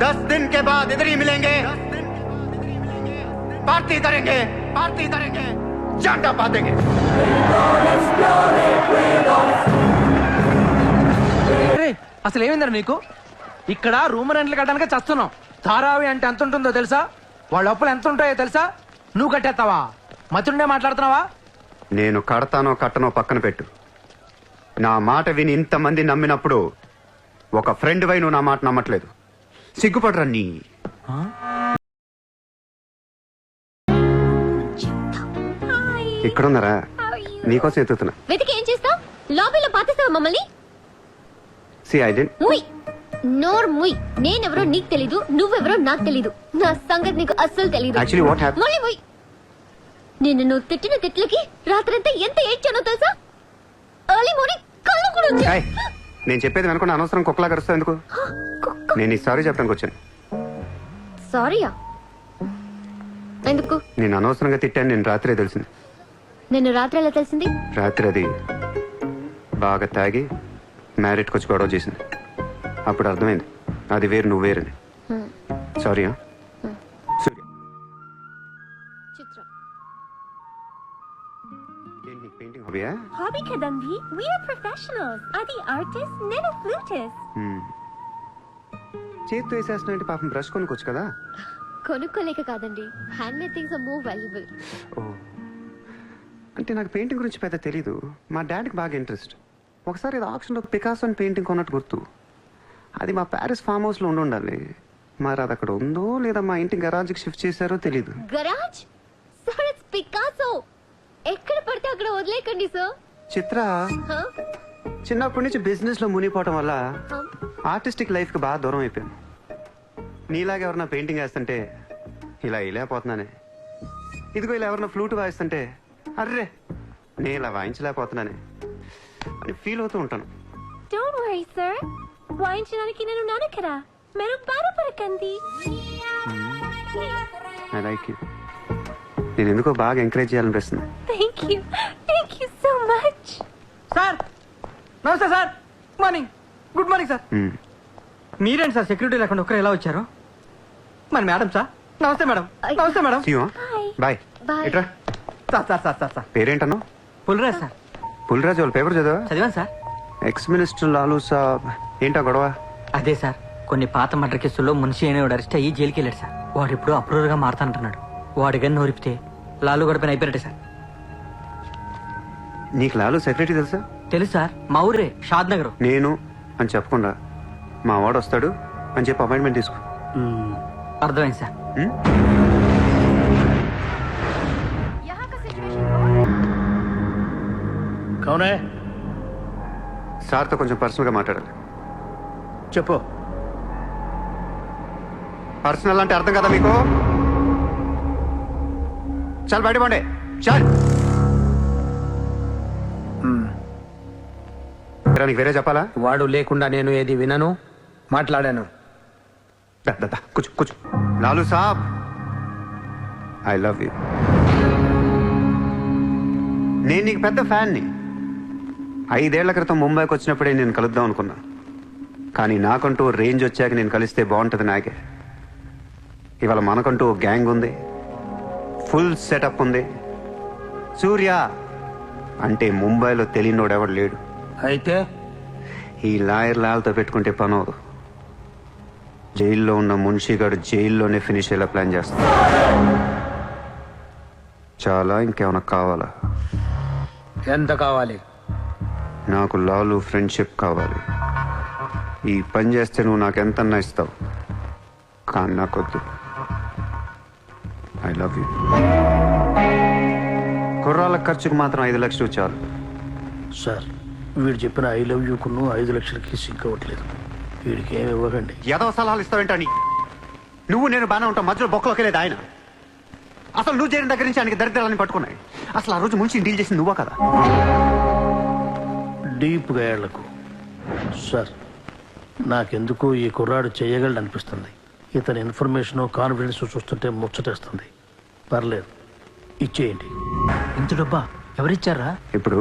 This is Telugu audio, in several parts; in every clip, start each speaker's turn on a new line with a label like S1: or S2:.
S1: 10 दिन के बाद इधर ही मिलेंगे, पार्टी करेंगे, चांटा पातेंगे।
S2: అసలు ఏమైందా నీకు? ఇక్కడ రూమ్ రెంట్లు కట్టడానికి చస్తున్నాం. ధారావి అంటే ఎంత ఉంటుందో తెలుసా? వాళ్ళ అప్పులు ఎంత ఉంటాయో తెలుసా? నువ్వు కట్టేస్తావా? మతుండే మాట్లాడుతున్నావా?
S1: నేను కడతానో కట్టనో పక్కన పెట్టు. నా మాట విని ఇంతమంది నమ్మినప్పుడు ఒక ఫ్రెండ్ వై నువ్వు నా మాట నమ్మట్లేదు. సిగ్గుపడరా నీ. ఇక్కడున్నారా? నీకోసం ఎత్తుతున్నా.
S3: వెతికి ఏం చేస్తావ్? లాబీలో పాతేస్తావా మమ్మల్ని? నోర్ ముయ్. నేనెవరో నీకు తెలీదు, నువ్వెవరో నాకు తెలీదు. నా సంగతి నీకు అస్సలు తెలీదు. నిన్ను తిట్టిన తిట్లకి రాత్రంతా ఎంత ఏడ్చానో తెలుసా? ఎర్లీ మార్నింగ్ కళ్ళు కూడా వచ్చాయి.
S1: నేను చెప్పేది అనుకున్న అనవసరం కుక్కలా కరుస్తావు ఎందుకు? నేను ఈ సారీ చెప్పడానికి వచ్చాను.
S3: సారీయా? ఎందుకు?
S1: నేను అనవసరంగా తిట్టాను. నేను రాత్రే తెలిసింది.
S3: నిన్ను రాత్రి ఎలా తెలిసింది?
S1: రాత్రి అది బాగా తాగి మ్యారేట్కి వచ్చి గొడవ చేసింది. అప్పుడు అర్థమైంది అది వేరు నువ్వు వేరని. సారీ. పెయింటింగ్ హాబీయా?
S3: హాబీ కదండి. We are professionals. అది ఆర్టిస్ట్, నేను ఫ్లూటిస్ట్.
S1: చేత్తో వేసేస్తున్నా. పాపం బ్రష్ కొనుక్కోవచ్చు కదా.
S3: కొనుక్కోలేక కాదండి, hand made things are more valuable.
S1: Oh, అంటే నాకు పెయింటింగ్ గురించి పెద్ద తెలీదు. మా డాడీకి బాగా ఇంట్రెస్ట్. ఒకసారి ఇది ఆప్షన్లో పికాసో పెయింటింగ్ కొన్నట్టు గుర్తు. అది మా ప్యారిస్ ఫామ్ హౌస్లో ఉండాలి. మరి అది అక్కడ ఉందో లేదా మా ఇంటి గరాజ్కి షిఫ్ట్ చేశారో తెలీదు.
S3: గరాజ్? Sir, it's Picasso. ఎక్కడ పడితే అక్కడ వదిలేకండి సార్.
S1: చిత్ర, చిన్నప్పటి నుంచి బిజినెస్ లో మునిగిపోవటం వల్ల ఆర్టిస్టిక్ లైఫ్ కి బాగా దూరం అయిపోయాను. నీలాగా ఎవరన్నా పెయింటింగ్ వేస్తుంటే ఇలా వేయలేకపోతున్నానే. ఇదిగో ఇలా ఎవరన్నా ఫ్లూట్ వాయిస్తుంటే అర్రే నేను ఇలా వాయించలేకపోతున్నానే అని ఫీల్ అవుతూ ఉంటాను.
S3: డోంట్ వరీ సార్, వాయించడానికి నేను ఉన్నాను కదా, మీరు బాధపడకండి.
S1: I like you. నేను ఎందుకో బాగా ఎంకరేజ్ చేయాలనిపిస్తుంది.
S3: Thank you so much.
S2: Sir నమస్తే sir. Morning. Good morning sir. మీరేంటి సార్ సెక్యూరిటీ లేకుండా ఒక్కరు ఎలా వచ్చారు? మరి మేడం సార్. నమస్తే మేడం. నమస్తే మేడం.
S1: బాయ్. ఎట్రా
S2: sir sir sir sir sir
S1: పేరేంటను?
S2: పుల్రాజ్ సార్.
S1: పుల్రాజ్ వాళ్ళ పేపర్ చదివా?
S2: చదివాను సార్.
S1: ఎక్స్ మినిస్టర్ లాలూ సాబ్ ఏంటా గొడవ?
S2: అదే సార్, కొన్ని పాత మర్డర్ కేసుల్లో మున్షి అనేవాడు అరెస్ట్ అయ్యి జైలుకి వెళ్ళాడు సార్. వాడు ఇప్పుడు అప్రూవర్ గా మారుతానంటున్నాడు. వాడి గన్ను నోరిపితే లాలు గడపని అయిపోయినట్టే సార్.
S1: నీకు లాలూ సెక్రటరీ తెలుసా?
S2: తెలుసు సార్, మా ఊరే షాద్ నగర్.
S1: నేను అని చెప్పకుండా మా వాడు వస్తాడు అని చెప్పి అపాయింట్మెంట్ తీసుకో.
S2: అర్థమైంది సార్.
S4: కౌనే?
S1: సార్తో కొంచెం పర్సనల్ గా మాట్లాడాలి.
S4: చెప్పు.
S1: పర్సనల్ అంటే అర్థం కదా మీకు? చాలు బయట పండే. చాలు. నీకు వేరే చెప్పాలా?
S4: వాడు లేకుండా నేను ఏది వినను, మాట్లాడాను.
S1: కూర్చో కూర్చో. లాలూ సాబ్, ఐ లవ్ యూ. నేను నీకు పెద్ద ఫ్యాన్ని. 5 ఏళ్ల క్రితం ముంబైకి వచ్చినప్పుడే నేను కలుద్దాం అనుకున్నా. కానీ నాకంటూ రేంజ్ వచ్చాక నేను కలిస్తే బాగుంటుంది నాకే. ఇవాళ మనకంటూ గ్యాంగ్ ఉంది, ఫుల్ సెటప్ ఉంది. సూర్య అంటే ముంబైలో తెలియనోడు ఎవడు లేడు.
S4: అయితే
S1: ఈ లాయర్ లాల్తో పెట్టుకుంటే పని అవదు. జైల్లో ఉన్న మున్షిగాడు జైల్లోనే ఫినిష్ అయ్యేలా ప్లాన్ చేస్తాడు. చాలా ఇంకేమైనా కావాలా?
S4: ఎంత కావాలి?
S1: నాకు లాలు ఫ్రెండ్షిప్ కావాలి. ఈ పని చేస్తే నువ్వు నాకు ఎంతన్నా ఇస్తావు, కానీ నాకొద్దు. I love you. కుర్రాళ్ళ ఖర్చుకు మాత్రం 5 లక్షలు చాలు.
S4: సార్, వీడు చెప్పిన ఐ లవ్ యూ కును 5 లక్షలకి సింక్ అవ్వట్లేదు. వీడికి ఏమి ఇవ్వకండి.
S1: ఏదో సలహాలు ఇస్తావేంటని. నువ్వు నేను బాగానే ఉంటాం, మధ్యలో బొక్కలోకి వెళ్ళేది ఆయన. అసలు నువ్వు చేరిన దగ్గర నుంచి ఆయనకి దరిద్రాలని పట్టుకున్నాయి. అసలు ఆ రోజు ముంచి డీల్ చేసింది నువ్వా కదా?
S4: డీప్గా ఏళ్లకు. సార్, నాకెందుకు ఈ కుర్రాడు చేయగలడు అనిపిస్తుంది. ఇతని ఇన్ఫర్మేషన్ కాన్ఫిడెన్స్ చూస్తుంటే ముచ్చటేస్తుంది. పర్లేదు, ఇచ్చేయండి.
S2: ఇంత డబ్బా ఎవరిచ్చారా?
S1: ఇప్పుడు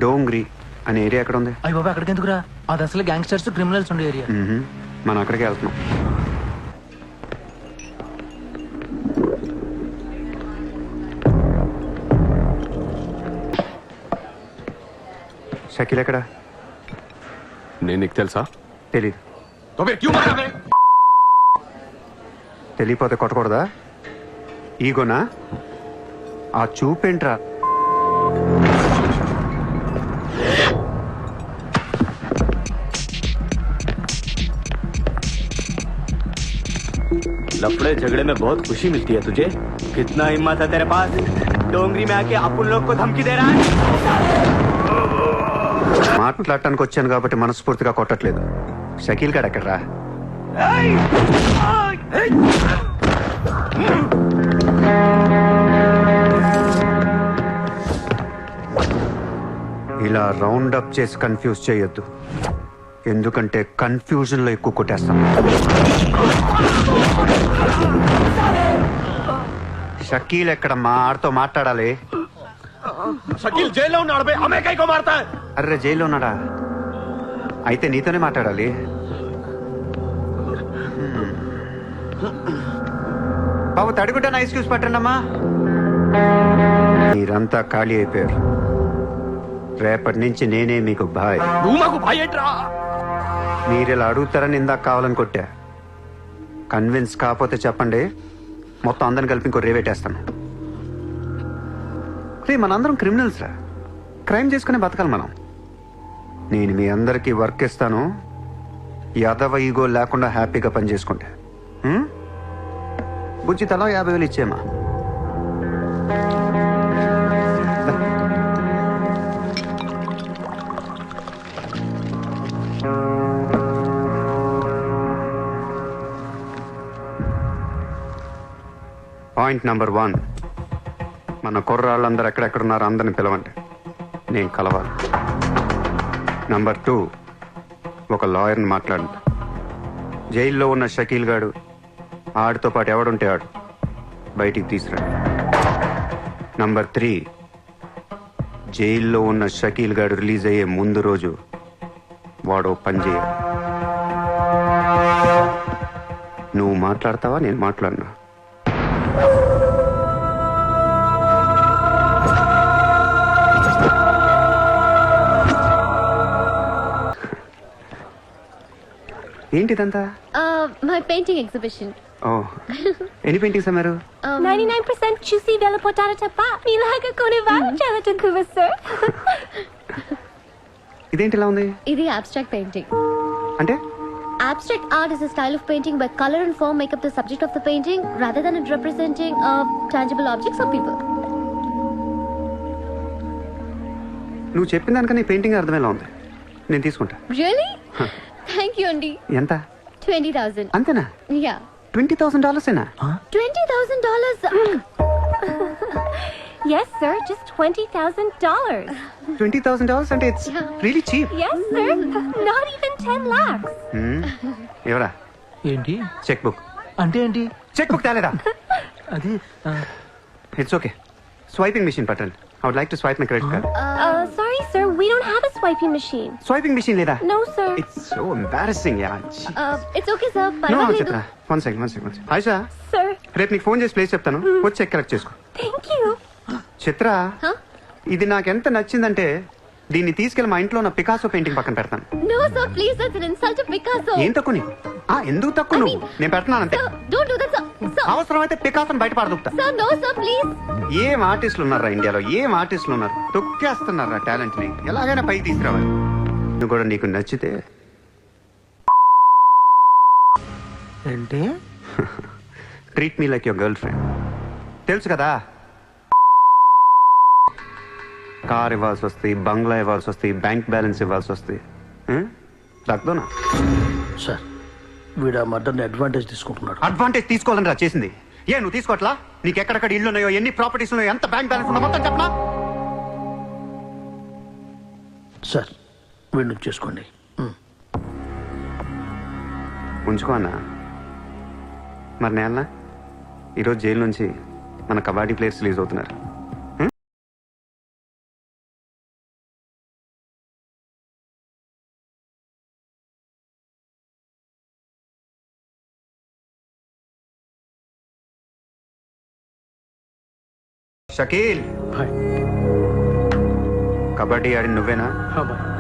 S1: డోంగ్రీ అనే ఏరియా ఎక్కడ ఉంది?
S2: అయ్యి బాబా, అక్కడికి ఎందుకురా? అది అసలు గ్యాంగ్స్టర్స్ క్రిమినల్స్ ఉండే ఏరియా.
S1: మనం అక్కడికే వెళ్తున్నాం. షకీల్ ఎక్కడ?
S5: నేను నీకు తెలుసా?
S1: తెలీదు.
S5: तो फिर क्यों मारा बे?
S1: తెలియపోతే కొట్టకూడదా? ఈగోనా? ఆ చూపేంట్రా?
S6: लफड़े झगड़े में बहुत खुशी मिलती है तुझे। कितना हिम्मत है तेरे पास, डोंगरी में आके अपन लोग को धमकी दे रहा है।
S1: మాట్లాడటానికి వచ్చాను కాబట్టి మనస్ఫూర్తిగా కొట్టట్లేదు. షకీల్ గడ్ ఎక్కడ్రా? ఇలా రౌండ్ అప్ చేసి కన్ఫ్యూజ్ చేయొద్దు, ఎందుకంటే కన్ఫ్యూజన్ లో ఎక్కువ కొట్టేస్తాం. షకీల్ ఎక్కడ? మా ఆడితో మాట్లాడాలి.
S5: शकील जेल లో ఉన్నాడు బే, हमें कई को मारता है?
S1: అర్రే జైల్లో ఉన్నాడా? అయితే నీతోనే మాట్లాడాలి. బాబు తడుగుంటే నా ఎక్స్క్యూజ్ పట్టండి అమ్మా. మీరంతా ఖాళీ అయిపోయారు. రేపటి నుంచి నేనే మీకు బాయ్.
S5: నువ్వు మాకు భయం ఏంట్రా?
S1: మీరు ఇలా అడుగుతారని ఇందాక కావాలని కొట్టా. కన్విన్స్ కాకపోతే చెప్పండి, మొత్తం అందరిని కలిపి ఇంకో రేవేటేస్తాను. రే మనందరం క్రిమినల్స్ రా, క్రైమ్ చేసుకునే బతకాలి మనం. నేను మీ అందరికీ వర్క్ ఇస్తాను, యాదవ ఈగో లేకుండా హ్యాపీగా పని చేసుకుంటే. బుజ్జి తలా 50,000 ఇచ్చేమా. పాయింట్ నెంబర్ 1, మన కుర్రాళ్ళందరూ ఎక్కడెక్కడున్నారో అందరిని పిలవండి, నేను కలవాలి. నంబర్ 2, ఒక లాయర్ని మాట్లాడండి. జైల్లో ఉన్న షకీల్ గాడు, ఆడితో పాటు ఎవడుంటే ఆడు బయటికి తీసుకురండి. నంబర్ 3, జైల్లో ఉన్న షకీల్ గాడు రిలీజ్ అయ్యే ముందు రోజు వాడు పని చేయాలి. నువ్వు మాట్లాడతావా, నేను మాట్లాడినా? ఏంటిదంతా?
S3: My painting exhibition.
S1: ఓ, ఎన్ని పెయింటింగ్స్ అమ్మారు?
S3: 99% చూసి వెళ్ళిపోతారు తప్ప మీలాగా కొనేవారు చాలా తక్కువ సార్.
S1: ఇదేంటి ఇలా ఉంది?
S3: ఇది abstract painting.
S1: అంటే
S3: Abstract art is a style of painting where color and form make up the subject of the painting rather than it representing tangible objects or people.
S1: నువ్వు చెప్పిన దానికన్నా ఈ పెయింటింగ్ అర్థమేలా ఉంది, నేను తీసుకుంటా.
S3: Really? Thank you అండి.
S1: ఎంత?
S3: 20,000.
S1: అంతేనా?
S3: Yeah.
S1: $20,000
S3: $20,000.
S7: Yes, sir. Just $20,000.
S1: $20,000 అంటే it's
S3: Yeah.
S1: Really cheap.
S7: Yes, sir. Not even 10 lakhs.
S1: ఎవరా?
S2: ఏంటి
S1: చెక్ బుక్.
S2: అంటే ఏంటి?
S1: చెక్ బుక్ తేలేదా?
S2: అది
S1: ఇట్స్ ఓకే, స్వైపింగ్ మిషన్ పట్టండి. I would like to swipe my credit card.
S7: Sorry, sir. We don't have a swiping machine.
S1: Swiping machine లేదా?
S7: No, sir.
S1: It's so embarrassing yeah.
S3: It's okay sir.
S1: No
S3: పర్వాలేదు.
S1: Chitra, one second. Ayesha,
S7: Sir,
S1: రేపు నీకు ఫోన్ చేసి ప్లేస్ చెప్తాను, వచ్చి చెక్ కలెక్ట్ చేసుకో.
S7: thank you.
S1: చిత్ర,
S3: Huh?
S1: ఇది నాకు ఎంత నచ్చిందంటే దీన్ని తీసుకెళ్లి మా ఇంట్లో ఉన్న పికాసో పెయింటింగ్ పక్కన పెడతాను.
S3: No sir, please, that's an insult to Picasso.
S1: ఏం తక్కువ నీకు? ఎందుకు తక్కువ నువ్వు? నేను పెడుతున్నాను అంతే.
S3: Sir, don't do that sir. Sir,
S1: అవసరమైతే పికాసోని బయట పారదొక్కుతా.
S3: sir, no sir, please.
S1: ఏం ఆర్టిస్టులు ఉన్నారా ఇండియాలో, ఏం ఆర్టిస్టులు ఉన్నారు, తొక్కేస్తున్నారా టాలెంట్ ని. ఎలాగైనా పైకి తీసుకురావాలి. నువ్వు కూడా నీకు నచ్చితే
S2: ఏంటి?
S1: Treat me like your girl friend. తెలుసు కదా, కార్ ఇవ్వాల్సి వస్తాయి, బంగ్లా ఇవ్వాల్సి వస్తాయి, బ్యాంక్ బ్యాలెన్స్ ఇవ్వాల్సి వస్తాయి. రక్దోనా?
S4: సార్, వీడు ఆ మర్డర్ని అడ్వాంటేజ్ తీసుకుంటున్నాడు.
S1: అడ్వాంటేజ్ తీసుకోవాలని రా చేసింది. ఏ నువ్వు తీసుకోవట్లా? నీకు ఎక్కడెక్కడ ఇల్లు ఉన్నాయో, ఎన్ని ప్రాపర్టీస్ ఉన్నాయో, ఎంత బ్యాంక్ బ్యాలెన్స్ ఉన్నా మొత్తం చెప్పనా?
S4: సార్, వీడిని చేసుకోండి.
S1: ఉంచుకో అన్నా. మరి నేనా ఈరోజు జైలు నుంచి మన కబడ్డీ ప్లేయర్స్ రిలీజ్ అవుతున్నారు. షకీల్,
S4: హాయ్.
S1: కబడ్డీ ఆడి నువ్వేనా?
S4: हाँ भाई